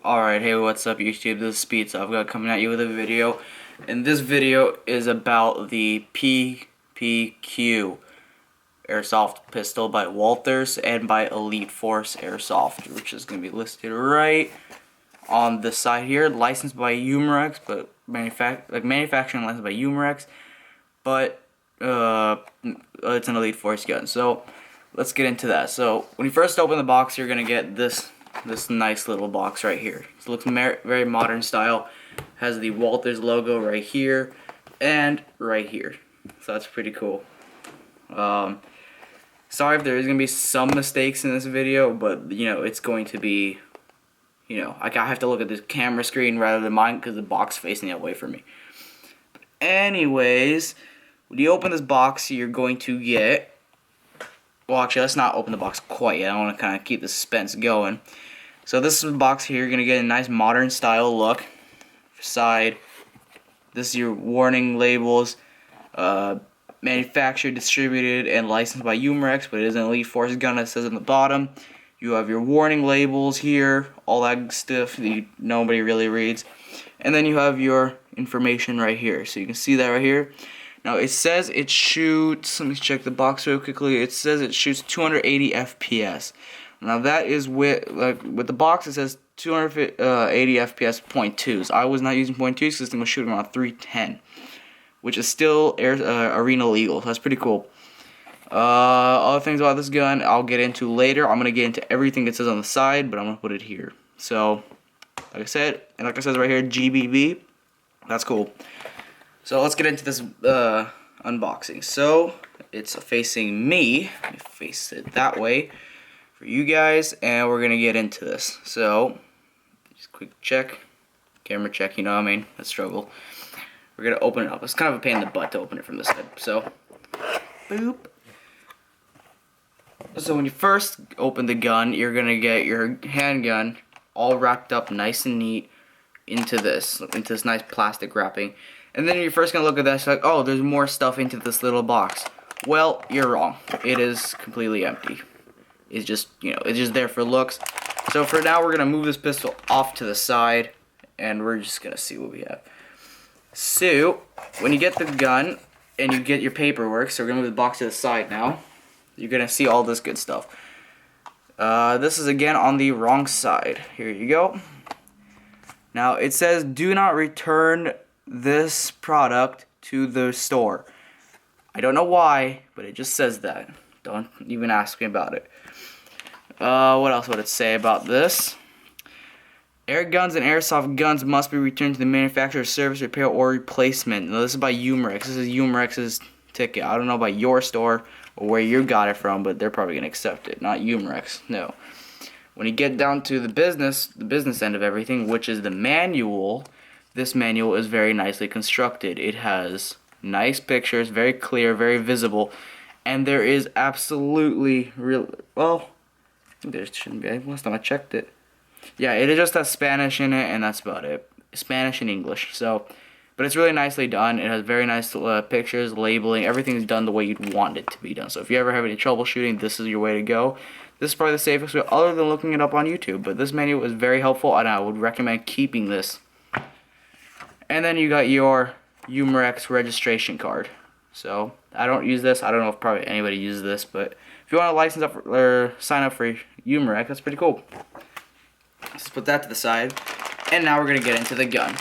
Alright, hey, what's up YouTube? This is Speed, so I've got coming at you with a video. And this video is about the PPQ Airsoft pistol by Walthers and by Elite Force Airsoft, which is going to be listed right on the side here. Licensed by Umarex, but manufacturing licensed by Umarex, but it's an Elite Force gun. So let's get into that. So when you first open the box, you're going to get this nice little box right here. It looks very modern style. Has the Walthers logo right here and right here. So that's pretty cool. Sorry if there's gonna be some mistakes in this video, but it's going to be, I have to look at this camera screen rather than mine because the box is facing away from me. But anyways, when you open this box, you're going to get. Well, actually, let's not open the box quite yet. I want to kind of keep the suspense going. So this is the box here. You're going to get a nice modern style look. Side. This is your warning labels. Manufactured, distributed, and licensed by Umarex, but it is an Elite Force gun, it says on the bottom. You have your warning labels here. All that stuff that nobody really reads. And then you have your information right here. So you can see that right here. Now it says it shoots, let me check the box real quickly. It says it shoots 280 FPS. Now that is with the box it says 280 FPS 0.2s. I was not using 0.2s because this thing was shooting around 310, which is still arena legal. So that's pretty cool. Other things about this gun I'll get into later. I'm gonna get into everything it says on the side, but I'm gonna put it here. So like I said right here, GBB. That's cool. So let's get into this unboxing. So it's facing me. Let me face it that way for you guys, and we're gonna get into this. So just quick check, camera check. You know what I mean? Let's struggle. We're gonna open it up. It's kind of a pain in the butt to open it from this side. So boop. So when you first open the gun, you're gonna get your handgun all wrapped up nice and neat into this nice plastic wrapping. And then you're first going to look at that, it's like, oh, there's more stuff into this little box. Well, you're wrong. It is completely empty. It's just, it's just there for looks. So for now, we're going to move this pistol off to the side, and we're just going to see what we have. So, when you get the gun, and you get your paperwork, so we're going to move the box to the side now, you're going to see all this good stuff. This is, again, on the wrong side. Here you go. Now, it says, do not return this product to the store. I don't know why, but it just says that. Don't even ask me about it. What else would it say about this? Air guns and airsoft guns must be returned to the manufacturer, service, repair, or replacement. Now, this is by Umarex. This is Umarex's ticket. I don't know about your store or where you got it from, but they're probably going to accept it. Not Umarex. No. When you get down to the business end of everything, which is the manual, this manual is very nicely constructed. It has nice pictures, very clear, very visible, and there is absolutely there shouldn't be. Last time I checked it, yeah, it just has Spanish in it, and that's about it. Spanish and English. So, but it's really nicely done. It has very nice pictures, labeling. Everything's done the way you'd want it to be done. So if you ever have any troubleshooting, this is your way to go. This is probably the safest way, other than looking it up on YouTube. But this manual is very helpful, and I would recommend keeping this. And then you got your Umarex registration card. So I don't use this. I don't know if probably anybody uses this, but if you want to license up or sign up for Umarex, that's pretty cool. Let's put that to the side. And now we're gonna get into the gun.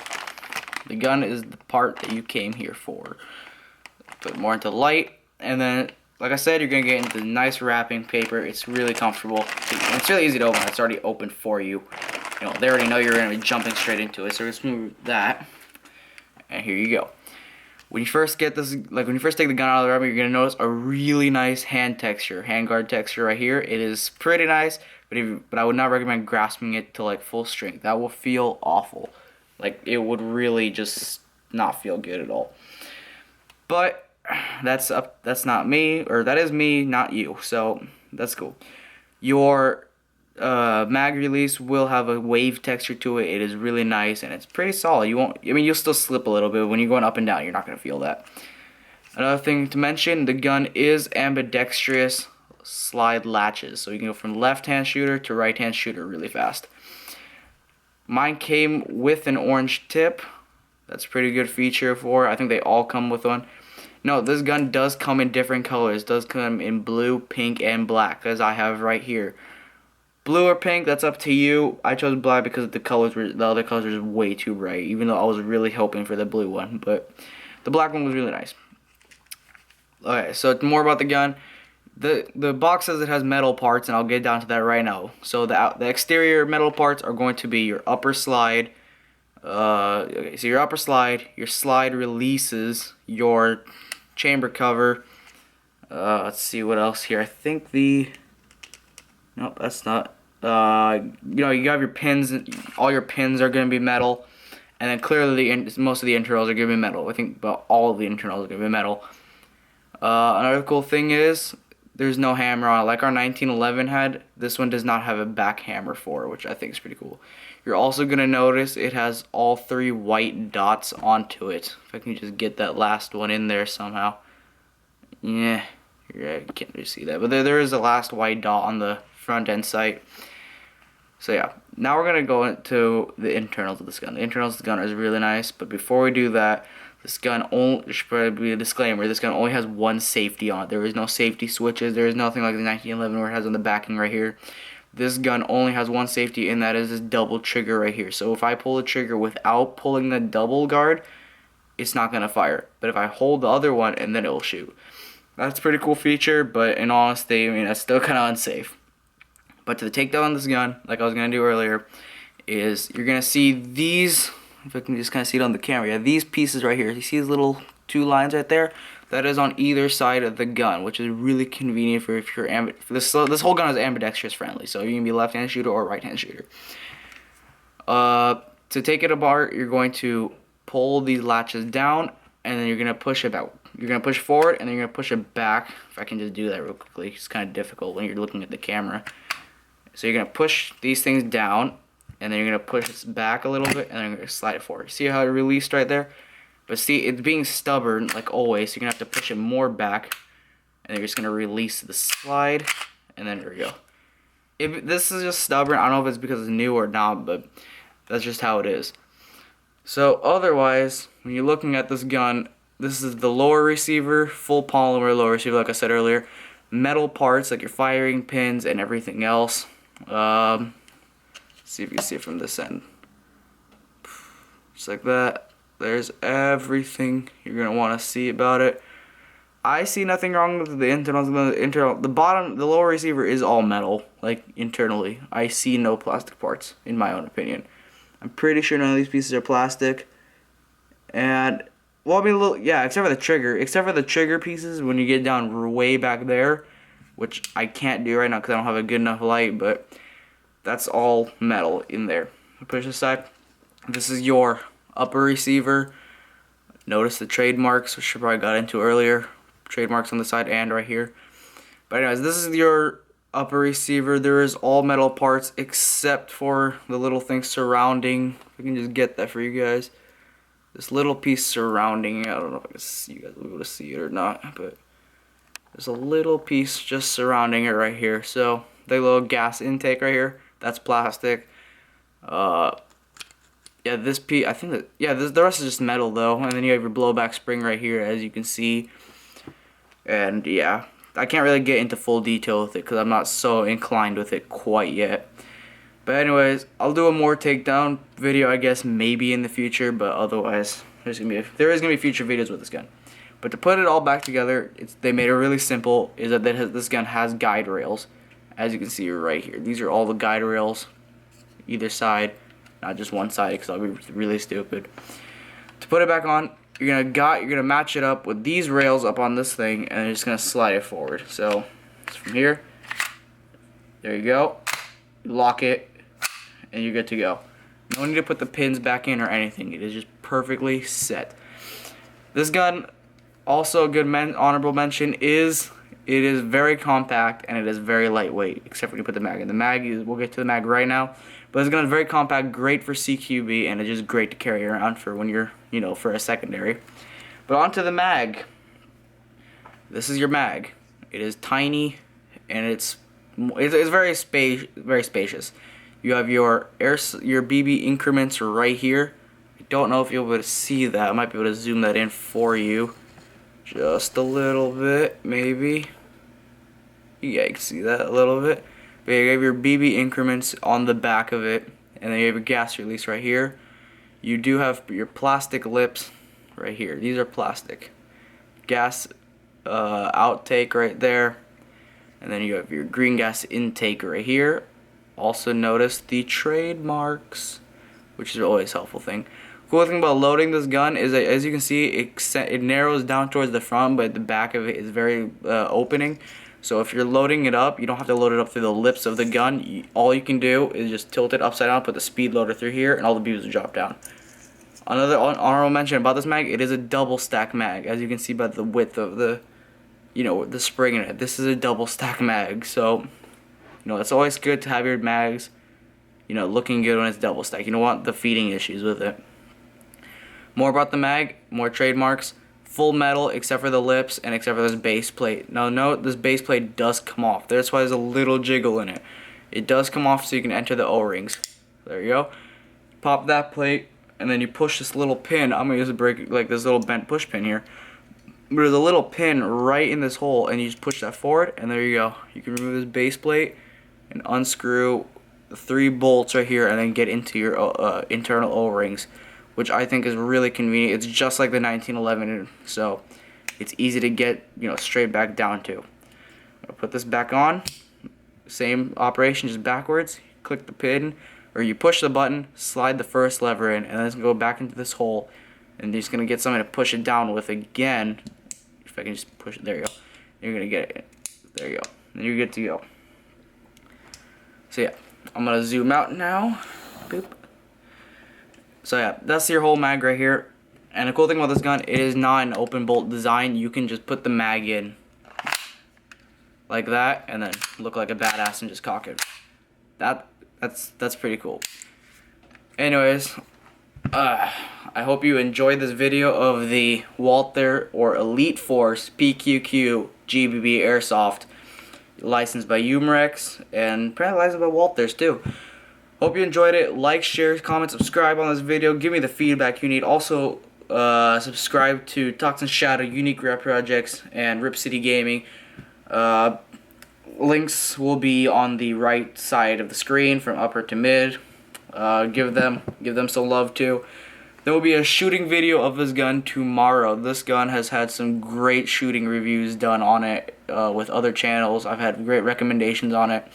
The gun is the part that you came here for. Put more into light, and then, like I said, you're gonna get into the nice wrapping paper. It's really comfortable. It's really easy to open. It's already open for you. They already know you're gonna be jumping straight into it. So let's move that. And here you go. When you first get this, when you first take the gun out of the rubber, you're gonna notice a really nice hand guard texture right here. It is pretty nice, but I would not recommend grasping it to like full strength. That will feel awful. Like it would really just not feel good at all. But that's not me, or that is me, not you. So that's cool. Your mag release will have a wave texture to it. It is really nice, and it's pretty solid. You'll still slip a little bit. When you're going up and down, you're not going to feel that. Another thing to mention, the gun is ambidextrous slide latches, so you can go from left-hand shooter to right-hand shooter really fast. Mine came with an orange tip. That's a pretty good feature for it. I think they all come with one. No, this gun does come in different colors. It does come in blue, pink, and black, as I have right here. Blue or pink, that's up to you. I chose black because the other colors were just way too bright, even though I was really hoping for the blue one. But the black one was really nice. Okay, so more about the gun. The box says it has metal parts, and I'll get down to that right now. So the exterior metal parts are going to be your upper slide. Okay, so your upper slide, your slide releases, your chamber cover. Let's see what else here. I think nope, that's not. You know, you have your pins. All your pins are going to be metal, and then clearly most of the internals are going to be metal. I think about all of the internals are going to be metal. Another cool thing is there's no hammer on it. Like our 1911 had, this one does not have a back hammer for it, which I think is pretty cool. You're also going to notice it has all 3 white dots onto it. If I can just get that last one in there somehow. Yeah, you can't really see that. But there is a last white dot on the front end sight. So yeah, now we're going to go into the internals of this gun. The internals of the gun is really nice, but before we do that, this gun only, should probably be a disclaimer, this gun only has one safety on it. There is no safety switches. There is nothing like the 1911 where it has on the backing right here. This gun only has one safety, and that is this double trigger right here. So if I pull the trigger without pulling the double guard, it's not going to fire. But if I hold the other one, and then it will shoot. That's a pretty cool feature, but in honesty, I mean, that's still kind of unsafe. But to the takedown on this gun, like I was going to do earlier, is you're going to see these, if I can just kind of see it on the camera, yeah, these pieces right here. You see these little 2 lines right there? That is on either side of the gun, which is really convenient for if you're this whole gun is ambidextrous friendly, so you can be left-hand shooter or right-hand shooter. To take it apart, you're going to pull these latches down, and then you're going to push it out. You're going to push forward, and then you're going to push it back. If I can just do that real quickly, it's kind of difficult when you're looking at the camera. So you're going to push these things down, and then you're going to push this back a little bit, and then you're going to slide it forward. See how it released right there? But see, it's being stubborn, like always, so you're going to have to push it more back, and then you're just going to release the slide, and then there we go. This is just stubborn. I don't know if it's because it's new or not, but that's just how it is. So otherwise, when you're looking at this gun, this is the lower receiver, full polymer lower receiver, like I said earlier. Metal parts, like your firing pins and everything else. See if you can see it from this end. Just like that. There's everything you're gonna want to see about it. I see nothing wrong with the internals. The bottom, the lower receiver is all metal, like internally. I see no plastic parts, in my own opinion. I'm pretty sure none of these pieces are plastic. And well, I mean, yeah, except for the trigger. Except for the trigger pieces, when you get down way back there, which I can't do right now because I don't have a good enough light, but that's all metal in there. Push this aside. This is your upper receiver. Notice the trademarks, which I probably got into earlier. Trademarks on the side and right here. But anyways, this is your upper receiver. There is all metal parts except for the little thing surrounding. If I can just get that for you guys. This little piece surrounding it. I don't know if I can see, you guys will be able to see it or not, but there's a little piece just surrounding it right here. So the little gas intake right here, that's plastic. Yeah, this piece, I think that, yeah, the rest is just metal though. And then you have your blowback spring right here, as you can see. And yeah, I can't really get into full detail with it because I'm not so inclined with it quite yet. But anyways, I'll do a more takedown video, I guess, maybe in the future. But otherwise, there is gonna be future videos with this gun. But to put it all back together, they made it really simple. Is that this gun has guide rails, as you can see right here. These are all the guide rails, either side. Not just one side, because that'll be really stupid. To put it back on, you're gonna match it up with these rails up on this thing, and you're just gonna slide it forward. So it's from here. There you go. You lock it, and you're good to go. No need to put the pins back in or anything. It is just perfectly set. This gun, also a good honorable mention, is it is very compact and it is very lightweight, except when you put the mag in. The mag, we'll get to the mag right now. But this gun is very compact, great for CQB, and it's just great to carry around for when you're, for a secondary. But onto the mag. This is your mag. It is tiny, and it's very spacious. You have your BB increments right here. I don't know if you'll be able to see that. I might be able to zoom that in for you. Just a little bit, maybe. Yeah, you can see that a little bit. But you have your BB increments on the back of it, and then you have your gas release right here. You do have your plastic lips right here. These are plastic. Gas outtake right there. And then you have your green gas intake right here. Also notice the trademarks, which is always a helpful thing. Cool thing about loading this gun is that, as you can see, it narrows down towards the front, but the back of it is very opening. So if you're loading it up, you don't have to load it up through the lips of the gun. All you can do is just tilt it upside down, put the speed loader through here, and all the BBs will drop down. Another honorable mention about this mag, it is a double stack mag, as you can see by the width of the, the spring in it. This is a double stack mag, so, it's always good to have your mags, looking good when it's double stack. You don't want the feeding issues with it. More about the mag, more trademarks. Full metal except for the lips and except for this base plate. Now note, this base plate does come off. That's why there's a little jiggle in it. It does come off so you can enter the O-rings. There you go. Pop that plate and then you push this little pin. I'm going to use a break, like this little bent push pin here. There's a little pin right in this hole and you just push that forward and there you go. You can remove this base plate and unscrew the 3 bolts right here and then get into your internal O-rings, which I think is really convenient. It's just like the 1911, so it's easy to get, straight back down to. I'll put this back on. Same operation, just backwards. Click the pin, or you push the button, slide the first lever in, and then it's going to go back into this hole. And you're just going to get something to push it down with again. If I can just push it, there you go. You're going to get it. There you go. And you're good to go. So yeah, I'm going to zoom out now. Boop. So yeah, that's your whole mag right here. And the cool thing about this gun, it is not an open bolt design. You can just put the mag in like that and then look like a badass and just cock it. That's pretty cool. Anyways, I hope you enjoyed this video of the Walther or Elite Force PPQ GBB Airsoft, licensed by Umarex and probably licensed by Walthers too. Hope you enjoyed it. Like, share, comment, subscribe on this video. Give me the feedback you need. Also, subscribe to Toxin Shadow, Unique Rare Projects, and Rip City Gaming. Links will be on the right side of the screen from upper to mid. Give them some love too. There will be a shooting video of this gun tomorrow. This gun has had some great shooting reviews done on it with other channels. I've had great recommendations on it.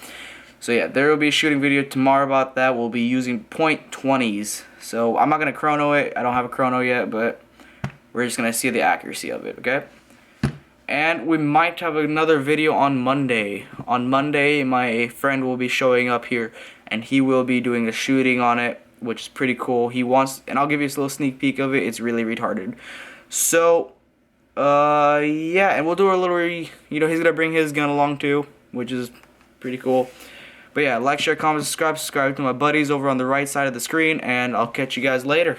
So yeah, there will be a shooting video tomorrow about that. We'll be using .20s. So I'm not going to chrono it. I don't have a chrono yet, but we're just going to see the accuracy of it, okay? And we might have another video on Monday. On Monday, my friend will be showing up here, and he will be doing a shooting on it, which is pretty cool. He wants, and I'll give you a little sneak peek of it. It's really retarded. So, yeah, and we'll do a little, he's going to bring his gun along too, which is pretty cool. But yeah, like, share, comment, subscribe to my buddies over on the right side of the screen, and I'll catch you guys later.